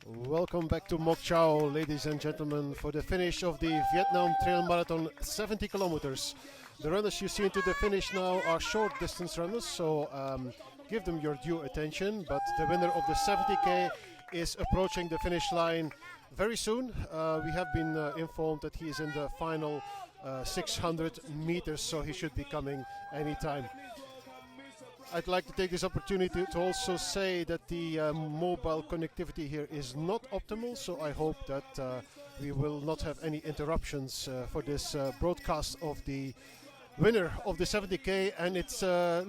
Welcome back to Mok Chau, ladies and gentlemen, for the finish of the Vietnam Trail Marathon 70 kilometers. The runners you see into the finish now are short distance runners, so give them your due attention. But the winner of the 70k is approaching the finish line very soon. We have been informed that he is in the final 600 meters, so he should be coming anytime. I'd like to take this opportunity to also say that the mobile connectivity here is not optimal, so I hope that we will not have any interruptions for this broadcast of the winner of the 70k, and it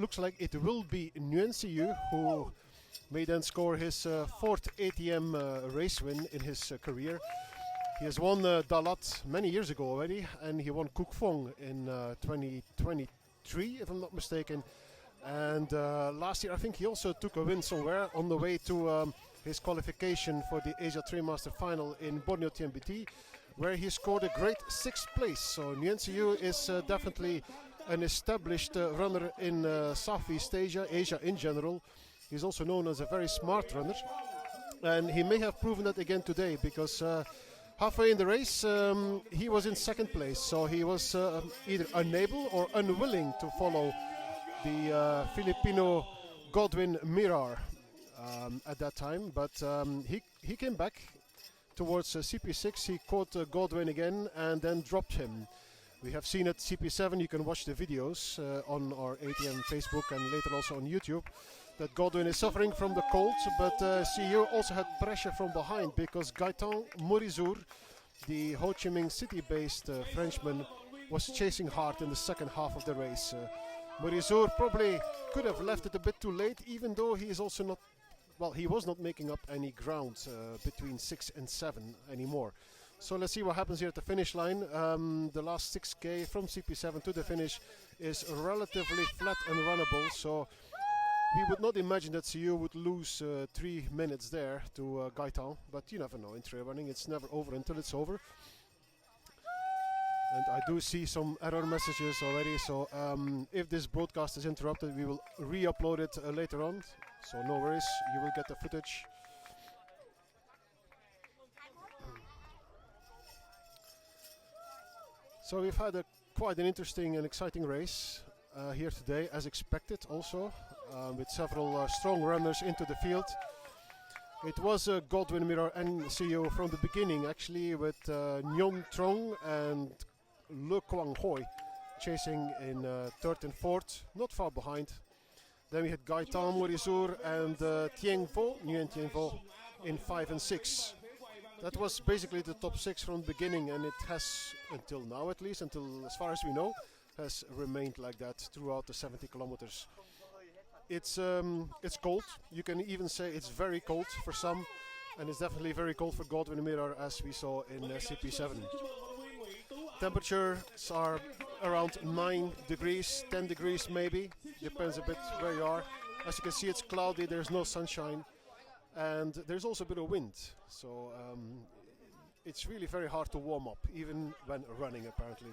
looks like it will be Nguyen Si Hieu, who may then score his fourth ATM race win in his career. He has won Dalat many years ago already, and he won Cuc Phuong in 2023, if I'm not mistaken. And last year I think he also took a win somewhere on the way to his qualification for the Asia Trail Master Final in Borneo TMBT, where he scored a great 6th place. So Nguyen Si Hieu is definitely an established runner in Southeast Asia, Asia in general. He's also known as a very smart runner, and he may have proven that again today, because halfway in the race he was in 2nd place, so he was either unable or unwilling to follow the Filipino Godwin Mirar at that time, but he came back towards CP6. He caught Godwin again and then dropped him. We have seen at CP7, you can watch the videos on our ATM Facebook and later also on YouTube, that Godwin is suffering from the cold, but Si Hieu also had pressure from behind, because Gaetan Morizur, the Ho Chi Minh City-based Frenchman, was chasing hard in the second half of the race. Morizur probably could have left it a bit too late, even though he is also not, well, he was not making up any ground between 6 and 7 anymore. So let's see what happens here at the finish line. The last 6k from CP7 to the finish is relatively flat and runnable, so we would not imagine that Si Hieu would lose 3 minutes there to Gaetan, but you never know in trail running, it's never over until it's over. And I do see some error messages already, so if this broadcast is interrupted, we will re-upload it later on, so no worries, you will get the footage. So we've had quite an interesting and exciting race here today, as expected also, with several strong runners into the field. It was Godwin Mirar and Si Hieu from the beginning, actually, with Nhon Trong and Le Quang Hoi chasing in 3rd and 4th, not far behind. Then we had Gaetan Morizur and Nguyen Tien Vo in 5 and 6. That was basically the top 6 from the beginning, and it has, until now at least, until as far as we know, has remained like that throughout the 70 kilometers. It's cold. You can even say it's very cold for some, and it's definitely very cold for Godwin Mirar, as we saw in CP7. Temperatures are around 9 degrees, 10 degrees maybe, depends a bit where you are. As you can see, it's cloudy, there's no sunshine, and there's also a bit of wind, so it's really very hard to warm up, even when running apparently.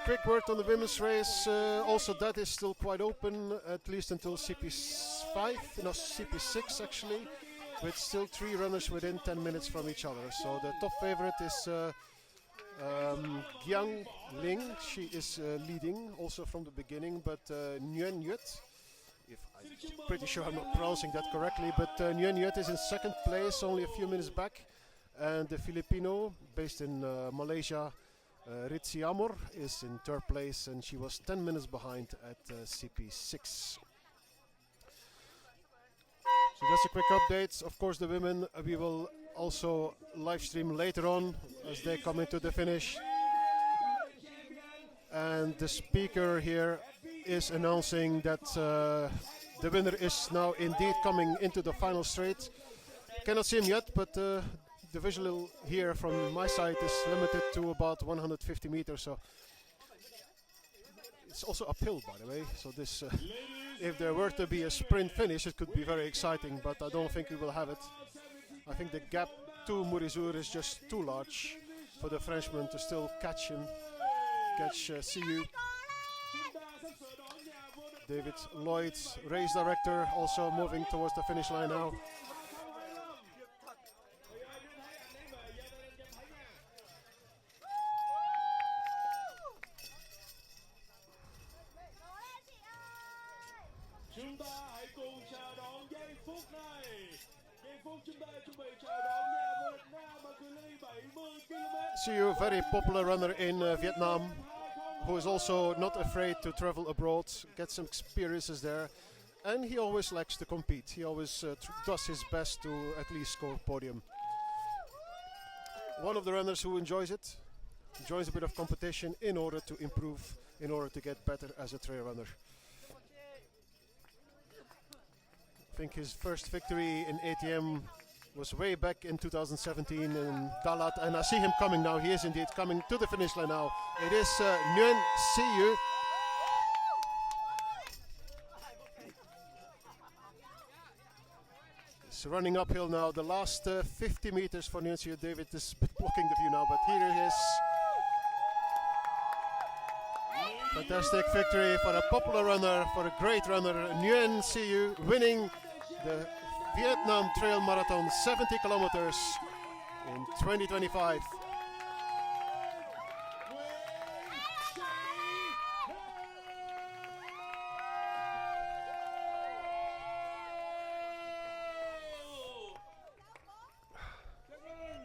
Quick word on the women's race, also that is still quite open, at least until CP5, no, CP6 actually, with still 3 runners within 10 minutes from each other. So the top favorite is Giang Ling. She is leading also from the beginning, but Nguyen Yut, I'm pretty sure I'm not pronouncing that correctly, but Nguyen Yut is in 2nd place, only a few minutes back, and the Filipino based in Malaysia, Ritzi Amor, is in 3rd place, and she was 10 minutes behind at CP6. So that's a quick update. Of course, the women we will also live stream later on as they come into the finish. And the speaker here is announcing that the winner is now indeed coming into the final straight. Cannot see him yet, but the visual here from my side is limited to about 150 meters. So it's also uphill, by the way. So this, if there were to be a sprint finish, it could be very exciting. But I don't think we will have it. I think the gap to Morizur is just too large for the Frenchman to still catch him, catch Si Hieu. David Lloyd, race director, also moving towards the finish line now. Si Hieu, very popular runner in Vietnam, who is also not afraid to travel abroad, get some experiences there, and he always likes to compete. He always does his best to at least score podium. One of the runners who enjoys it, enjoys a bit of competition in order to improve, in order to get better as a trail runner. I think his first victory in ATM was way back in 2017 in Dalat, and I see him coming now. He is indeed coming to the finish line now. It is Nguyen Si Hieu. He's running uphill now. The last 50 meters for Nguyen Si Hieu. David is blocking the view now, but here he is. Fantastic victory for a popular runner, for a great runner. Nguyen Si Hieu winning the Vietnam Trail Marathon 70 kilometers in 2025.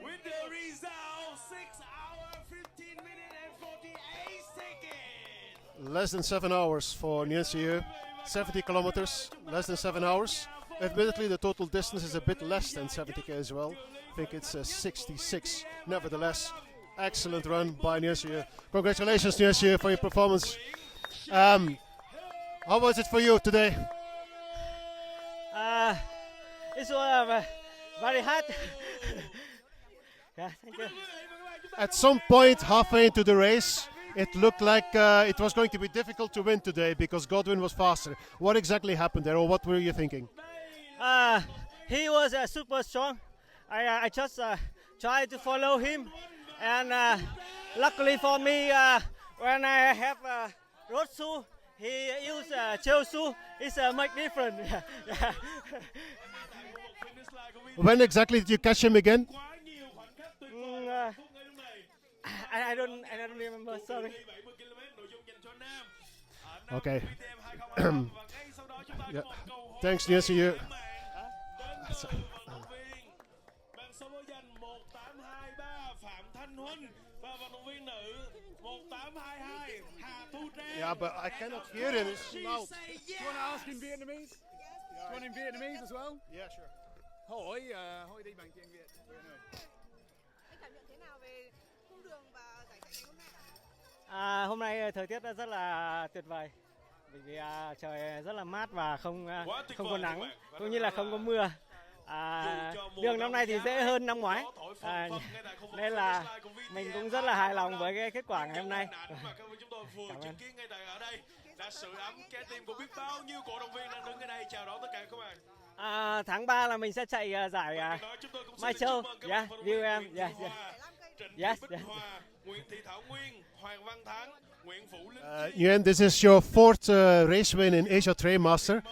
With the result, 6 hours, 15 minutes and 48 seconds. Less than 7 hours for Nguyen Si Hieu. 70 kilometers, less than 7 hours. Admittedly, the total distance is a bit less than 70k as well. I think it's 66. Nevertheless, excellent run by Nguyen Si Hieu. Congratulations, Nguyen Si Hieu, for your performance. How was it for you today? It was very hard. Yeah, thank you. At some point, halfway into the race, it looked like it was going to be difficult to win today because Godwin was faster. What exactly happened there, or what were you thinking? He was super strong. I just tried to follow him, and luckily for me, when I have road shoe, he used trail shoe. It's much different. When exactly did you catch him again? I don't remember. Sorry. Okay. Yeah. Thanks, Nguyen Si Hieu. Yeah, but I cannot hear him. It's loud. Do you want to ask in Vietnamese? Do you want in Vietnamese as well? Yeah, sure. Hỏi hỏi đi bằng tiếng Việt. Hôm nay thời tiết rất là tuyệt vời, bởi vì trời rất là mát và không có nắng, cũng như là không có mưa. Đường năm nay thì dễ hơn năm ngoái, nên là mình cũng rất là hài lòng với cái kết quả ngày hôm nay. Cảm ơn. Tháng 3 là mình sẽ chạy giải Mai Châu, yeah, VTM, yes, yes, yes. Nguyen, this is your fourth race win in Asia Trail Master,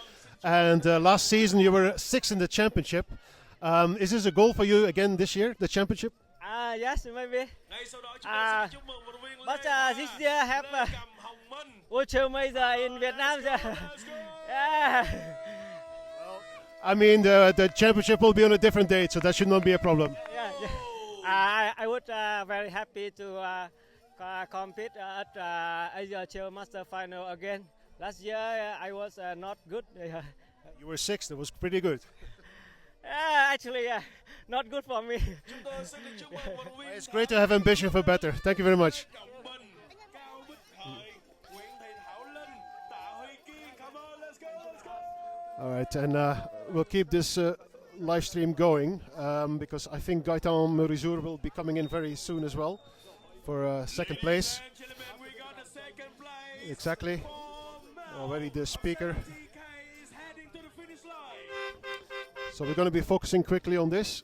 and last season you were 6th in the championship. Is this a goal for you again this year, the championship? Yes, maybe. But this year have Ultra Major in Vietnam. Yeah. I mean, the championship will be on a different date, so that should not be a problem. Yeah, yeah. I would very happy to compete at Asia Trail Master Final again. Last year I was not good. You were 6th. It was pretty good. Actually, not good for me. It's great to have ambition for better. Thank you very much. All right, and we'll keep this live stream going because I think Gaetan Morizur will be coming in very soon as well for second place. Exactly. already the speaker. TK is heading to the finish line. So we're going to be focusing quickly on this.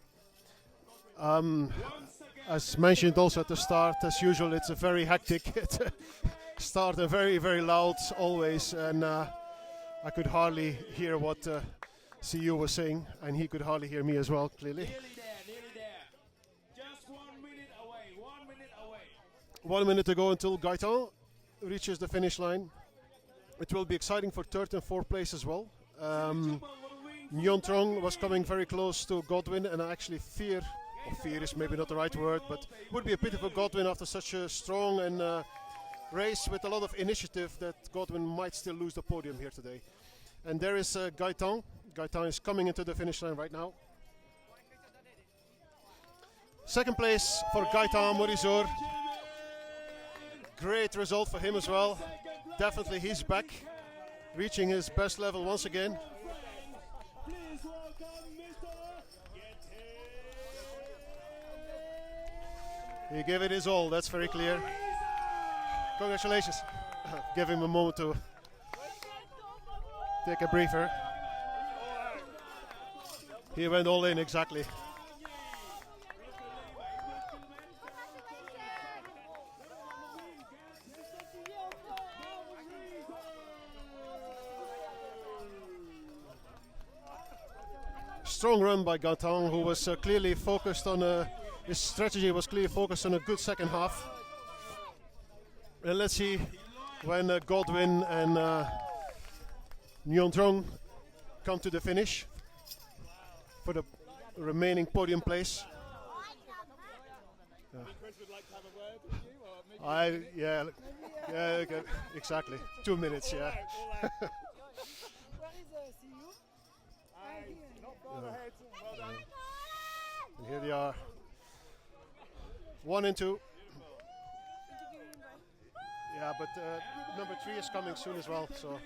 Once again, As mentioned also at the start, as usual, it's a very hectic start and very, very loud always. And I could hardly hear what CU was saying, and he could hardly hear me as well, clearly. nearly there. Just 1 minute away, 1 minute away. 1 minute to go until Gaetan reaches the finish line. It will be exciting for third and fourth place as well. Nhon was coming very close to Godwin, and I actually fear is maybe not the right word, but it would be a pity for Godwin after such a strong and race with a lot of initiative that Godwin might still lose the podium here today. And there is Gaetan. Gaetan is coming into the finish line right now. Second place for Gaetan Morizur. Great result for him as well. Definitely he's back, reaching his best level once again. Please welcome Mr. He gave it his all, that's very clear. Congratulations. Give him a moment to take a breather. He went all in, exactly. Strong run by Gaetan, who was clearly focused on his strategy was clearly focused on a good second half. And let's see when Godwin and Nhon come to the finish for the remaining podium place. Yeah, okay, exactly. 2 minutes, yeah. And here they are, 1 and 2. Yeah, but number 3 is coming soon as well. So,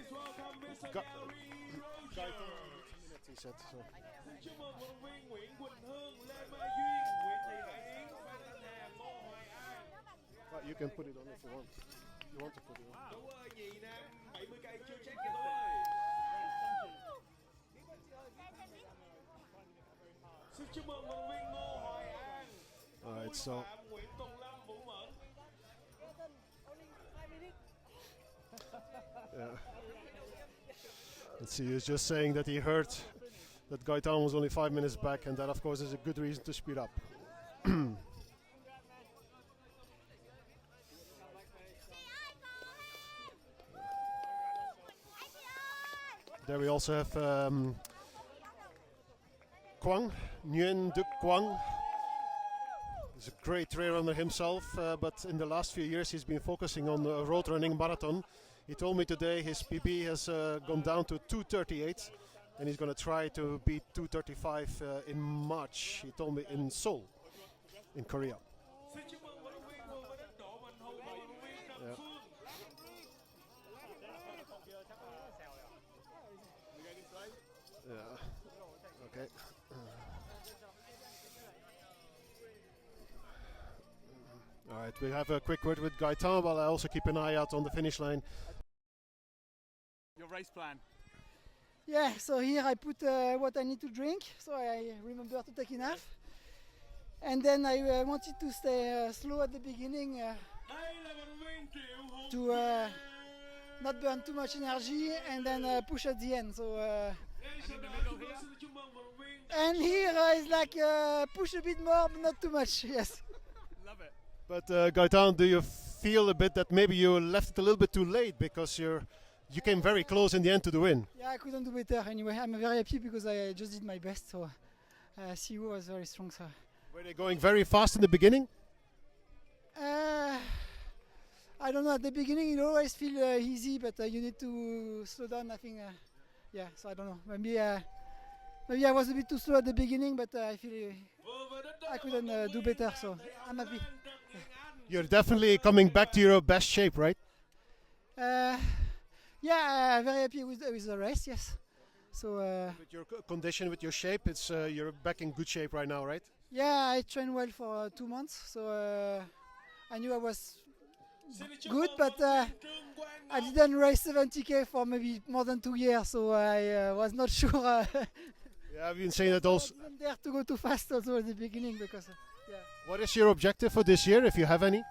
he said. So. But you can put it on if you want. You want to put it on. All right, so. Yeah. Let's see, he was just saying that he heard that Gaetan was only 5 minutes back, and that of course is a good reason to speed up. There we also have Nguyen Si Hieu. He's a great trail runner himself, but in the last few years he's been focusing on road running marathon. He told me today his PB has gone down to 2:38, and he's going to try to beat 2:35 in March. He told me in Seoul, in Korea. Yeah. Yeah. Okay. All right, we have a quick word with Gaetan, while I also keep an eye out on the finish line. Your race plan. Yeah, so here I put what I need to drink, so I remember to take enough. And then I wanted to stay slow at the beginning to not burn too much energy, and then push at the end. So and here is like push a bit more, but not too much. Yes. Love it. But Gaetan, do you feel a bit that maybe you left it a little bit too late, because you came very close in the end to the win? Yeah, I couldn't do better anyway. I'm very happy because I just did my best. So CU was very strong. So. Were they going very fast in the beginning? I don't know. At the beginning, it always feels easy, but you need to slow down. I think. Yeah. So I don't know. Maybe I was a bit too slow at the beginning, but I feel I couldn't do better. So I'm happy. You're definitely coming back to your best shape, right? Yeah, very happy with the race. Yes. So. With your condition, with your shape, it's you're back in good shape right now, right? Yeah, I trained well for 2 months, so I knew I was good, but I didn't race 70k for maybe more than 2 years, so I was not sure. Yeah, I've been saying that also. I didn't dare to go too fast also at the beginning because. Yeah. What is your objective for this year, if you have any?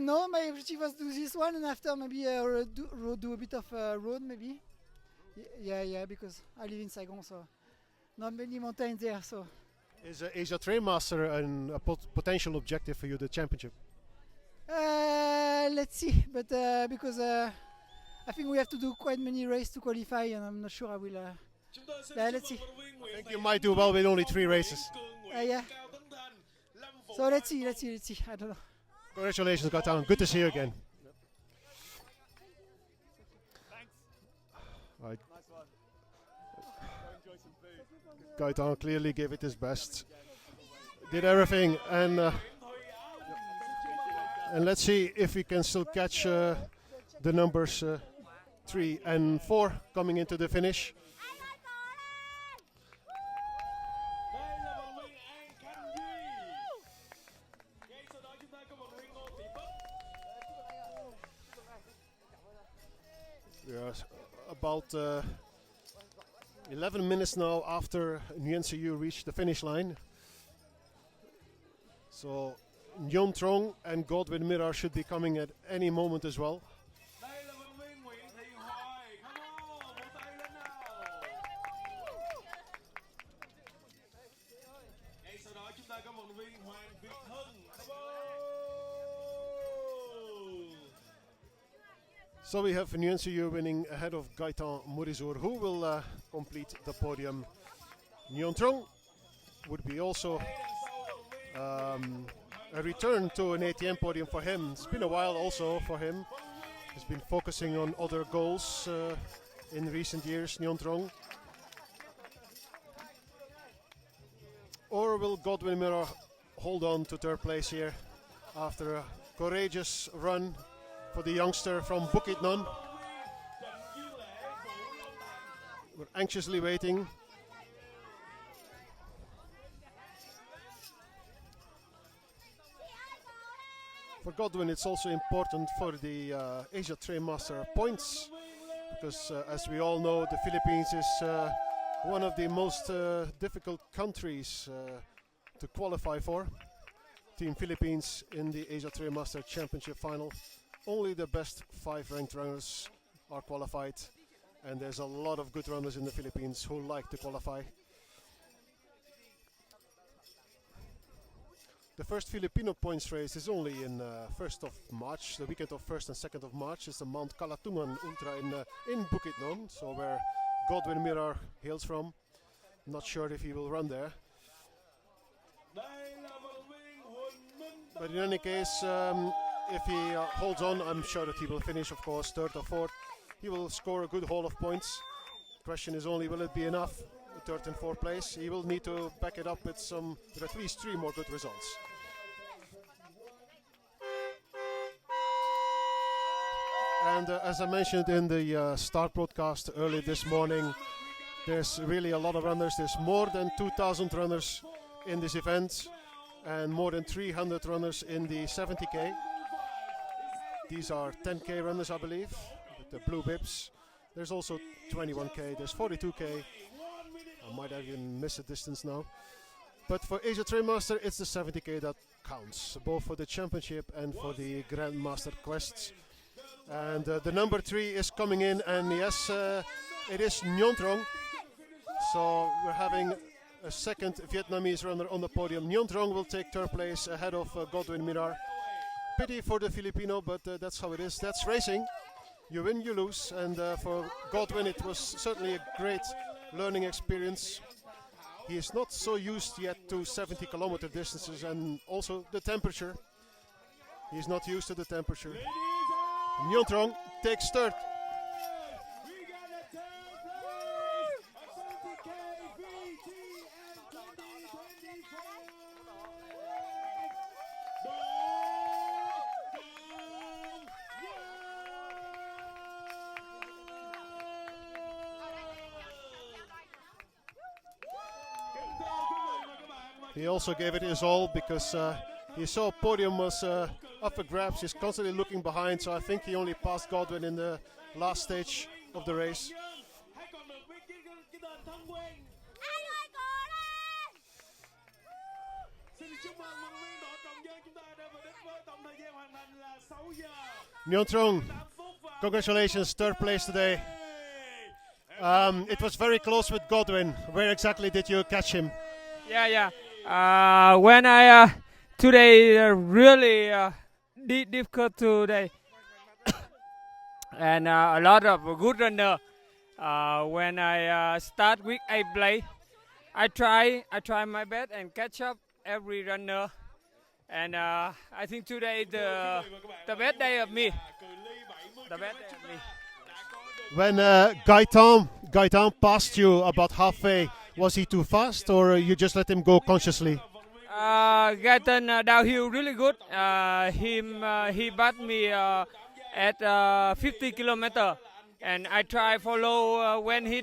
No, my objective was to do this one, and after maybe do a bit of road maybe. Yeah, because I live in Saigon, so not many mountains there. So. Is Asia Trail Master a potential objective for you, the championship? Let's see, but because I think we have to do quite many races to qualify, and I'm not sure I will. Let's see. I think you might do well with only 3 races. Yeah. So let's see. I don't know. Congratulations, Gaetan. Good to see you again. Right. Gaetan clearly gave it his best. Did everything, and let's see if we can still catch the numbers 3 and 4 coming into the finish. We are about 11 minutes now after Nguyen Si Hieu reached the finish line. So Nhon and Godwin Mirror should be coming at any moment as well. So we have Nguyen Si Hieu winning ahead of Gaetan Morizur, who will complete the podium. Nhon would be also a return to an ATM podium for him. It's been a while also for him. He's been focusing on other goals in recent years, Nhon. Or will Godwin Mirror hold on to third place here after a courageous run for the youngster from Bukit Nhon? We're anxiously waiting. For Godwin, it's also important for the Asia Trail Master points, because as we all know, the Philippines is one of the most difficult countries to qualify for. Team Philippines in the Asia Trail Master Championship final. Only the best 5 ranked runners are qualified, and there's a lot of good runners in the Philippines who like to qualify. The first Filipino points race is only in 1st of March, the weekend of 1st and 2nd of March. It's the Mount Kalatungan Ultra in Bukit Nhon, so where Godwin Mirror hails from. Not sure if he will run there. But in any case, if he holds on, I'm sure that he will finish, of course, 3rd or 4th. He will score a good haul of points. Question is only, will it be enough? 3rd and 4th place. He will need to back it up with at least 3 more good results. And as I mentioned in the start broadcast early this morning, there's really a lot of runners. There's more than 2,000 runners in this event, and more than 300 runners in the 70k. These are 10k runners, I believe, with the blue bibs. There's also 21k, there's 42k. I might have even missed a distance now. But for Asia Trail Master, it's the 70k that counts, both for the championship and for the Grandmaster quests. And the number 3 is coming in, and yes, it is Nhon. So we're having a second Vietnamese runner on the podium. Nhon will take 3rd place ahead of Godwin Mirror. Pity for the Filipino, but that's how it is. That's racing. You win, you lose. And for Godwin, it was certainly a great learning experience. He is not so used yet to 70-kilometer distances, and also the temperature. He's not used to the temperature. Nhon takes 3rd. He also gave it his all, because he saw podium was up for grabs. He's constantly looking behind, so I think he only passed Godwin in the last stage of the race. Hãy còn được biết cái tên thân quen. Xin chúc mừng vận động viên đội Trọng Nhân, chúng ta đã về đích với tổng thời gian hoàn thành là 6 giờ. Nhon Trong, 8 phút và congratulations, third place today. It was very close with Godwin. Where exactly did you catch him? Yeah. When I today really difficult today, and a lot of good runner. When I start with a play, I try my best and catch up every runner. And I think today the best day of me. The best day of me. When Gaetan passed you about halfway, was he too fast or you just let him go consciously? Gaetan downhill really good. He beat me at 50 kilometer, and I try follow when he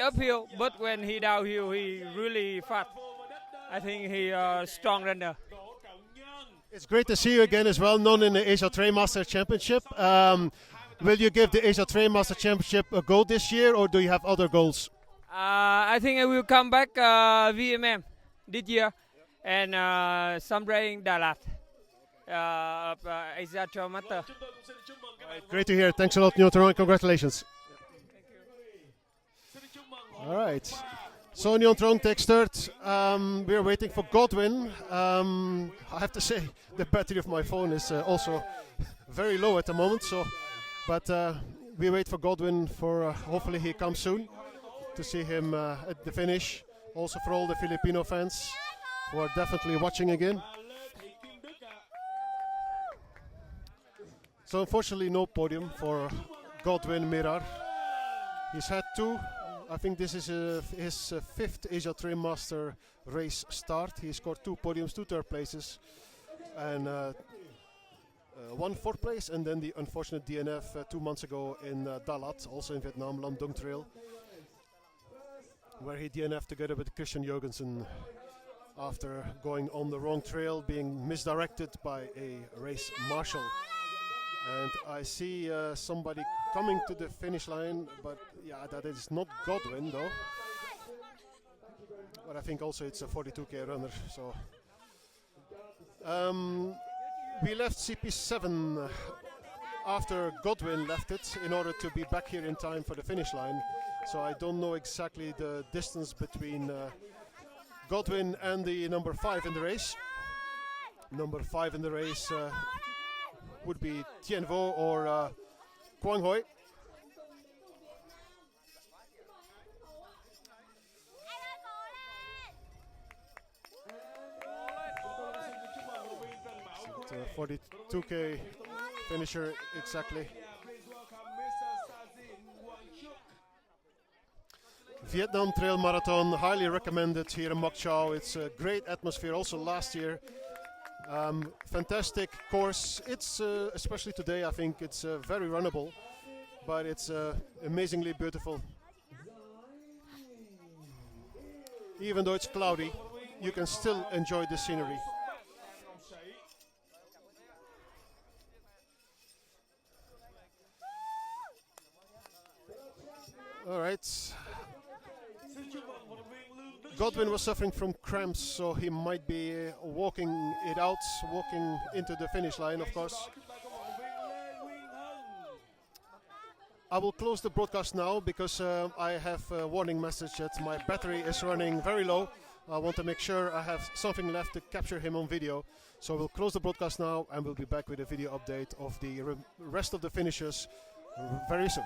uphill, but when he downhill, he really fast. I think he strong runner. It's great to see you again as well, known in the Asia Trainmaster Championship. Will you give the Asia Trainmaster Championship a go this year, or do you have other goals? I think I will come back VTM this year, and someday in Đà Lạt of Asia Trainmaster. Great to hear. Thanks a lot, Nhon. Congratulations. All right. So Nhon takes third. We are waiting for Godwin. I have to say the battery of my phone is also very low at the moment. But we wait for Godwin for hopefully he comes soon to see him at the finish. Also for all the Filipino fans who are definitely watching again. So unfortunately no podium for Godwin Mirar. He's had two. I think this is his fifth Asia Trainmaster race start. He scored 2 podiums, 2 third places, and 1 fourth place, and then the unfortunate DNF 2 months ago in Đà Lạt, also in Vietnam, Lam Dung Trail, where he DNF'd together with Christian Jorgensen after going on the wrong trail, being misdirected by a race marshal. And I see somebody coming to the finish line, but yeah, that is not Godwin though. But I think also it's a 42k runner. So we left CP7 after Godwin left it in order to be back here in time for the finish line. So I don't know exactly the distance between Godwin and the number 5 in the race. Number 5 in the race would be Tien Vo or Quang Hoi. It's a 42k finisher exactly. Vietnam Trail Marathon, highly recommended here in Moc Chau. It's a great atmosphere also last year. Fantastic course. It's especially today, I think it's very runnable, but it's amazingly beautiful. Even though it's cloudy, you can still enjoy the scenery. All right. Godwin was suffering from cramps, so he might be walking it out, walking into the finish line, of course. I will close the broadcast now because I have a warning message that my battery is running very low. I want to make sure I have something left to capture him on video. So we'll close the broadcast now and we'll be back with a video update of the rest of the finishers very soon.